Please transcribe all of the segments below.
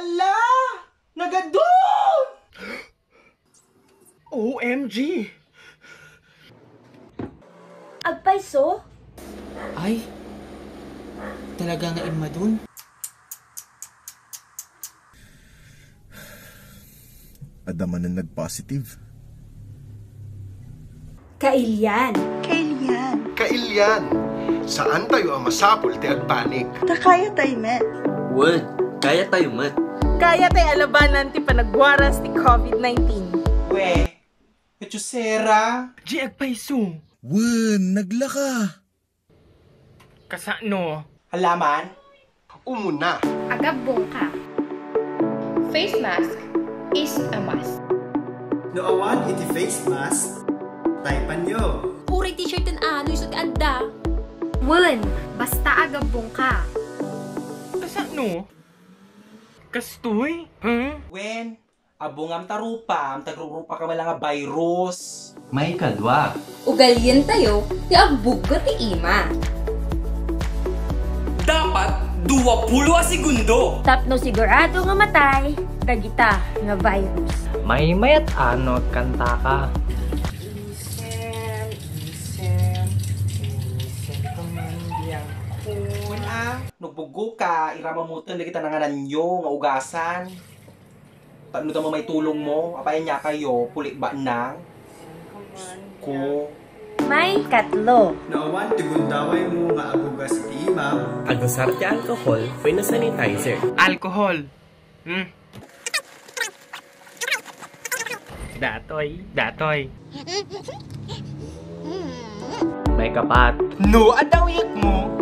Hala! Nagadun! OMG! Agpaiso? Ay, talaga nga ima dun. Adaman na nag-positive. Kailyan. Kailyan, saan tayo ang masapol ti agpanik? Takaya tayo, met. Word, kaya tayo mat. Kaya tayo alabanan ti panagwaras ti COVID-19. We, Echusera. Di agpaiso. Wen, naglaka. Kasano? Halaman? Umuna. Agabong ka. Face mask is a must. No awan iti face mask, taypan nyo. Puri t-shirt and ano yung anda. Wen, basta agabong ka. Kasano? Kastoy? Wen, abungam tarupam, tagrurupa ka nga virus. May kadwa. Ugalyan tayo, ti agbog ka ti ima. Dapat 20 segundo. Tapno sigurado nga matay, dagita nga virus. May mayat ano kanta ka. Nagbugo ka, iramamutan lagi tananganan nyo, nga ugasan. Tano mo may tulong mo, apayan niya kayo, pulik ba nang? Ko. May katlo. No awan tigundaway mo nga agugas iti imam. Agusar ti alcohol, pwede na sanitizer. Alcohol. Datoy. May kapat. No, adawyak mo.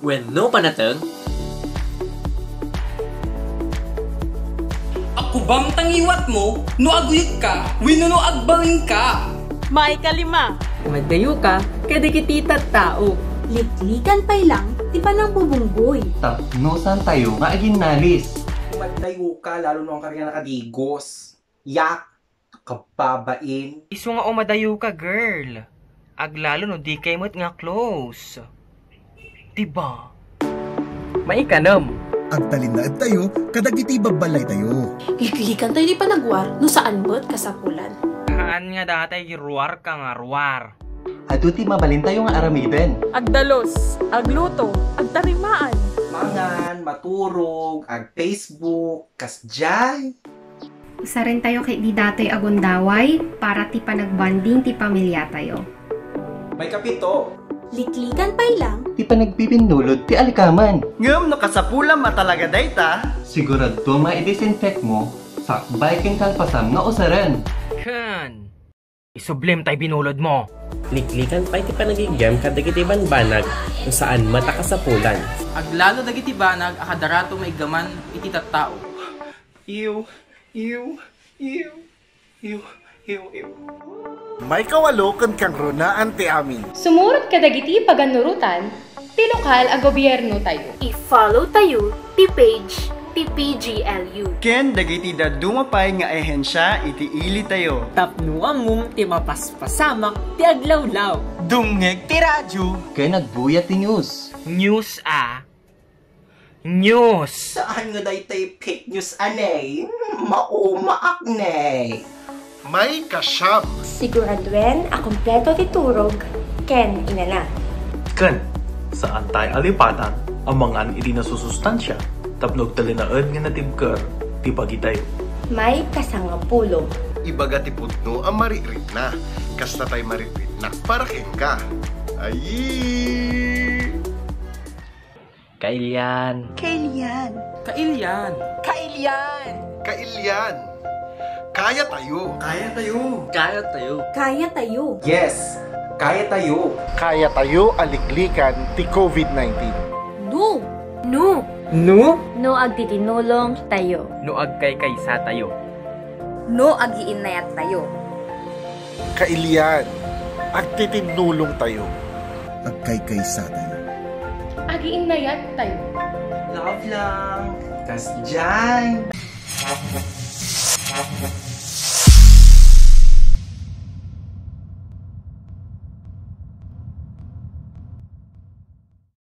When no panatag, Ako bang tangiwat mo, no aguyog ka, wino no agbangin ka. May kalima. Madayo ka, kadikitita tao. Liklikan pa'y lang, di pa nang bubunggoy. tapno san tayo nga agin nalis. Magdayo ka, lalo nung karya nakadigos. Yak, kababain. Iso nga umadayo ka, girl. Aglalo no di kay mo't nga close. Diba? Maikanam. Agtalinaad tayo, kadagiti babalay tayo. Liklikan tayo di panagwar, no saan ba't kasapulan? Haan nga datay ruwar ka nga ruwar. Adu ti mabalin tayo nga aramiden. Agdalos, agluto, agtarimaan. Mangan, maturog, ag Facebook, kasjay. Usarin tayo kay di datoy agundaway para ti panagbanding ti pamilya tayo. May kapito. Liklikan pa'y lang, Ti pa nagpipindulod ti alikaman. Ngam no kasapulam matalaga dayta. Sigurado ma-disinfect mo, sakbay king kalpasam nga usaran. Kan. Isublim tay binulod mo. Liklikan pa iti panagigam kadagitiban banag kung saan mata kasapulan. Aglalo dagiti banag akadarato may gaman iti tattao. Ew. May kawalokan kang runaan ti amin. Sumurot kadagiti paganurutan, ti lokal a gobyerno tayo. I-follow tayo ti page ti PGLU. Ken dagiti dadumapay nga ehensya iti ili tayo. Tapno among ti mapaspasamak ti aglawlaw. Dungeg ti radyo. Kaya nagbuyat ti news. News News. Saan nga day tay fake news anay? Maumaak nay. May kasyam. siguradwen a kompleto ti turog, ken inana. Ken, saan tayo alipadan ang mga iti nasusustansya tapnog talinaad nga natibkar ti pagi tayo. May kasangapulo. Ibaga ti putno ang maririt na. Kasta tayo maririt na para ka. Ay! Kailyan. Kailyan. Kaya tayo. Kaya tayo. Yes, kaya tayo. Kaya tayo aliklikan ti COVID-19. No agtitinulong tayo. No agkay kaysa tayo. No agiinayat tayo. Kailyan, agtitinulong tayo. Agkay-kaysa tayo. Agiinayat tayo. Love lang. Kasjay.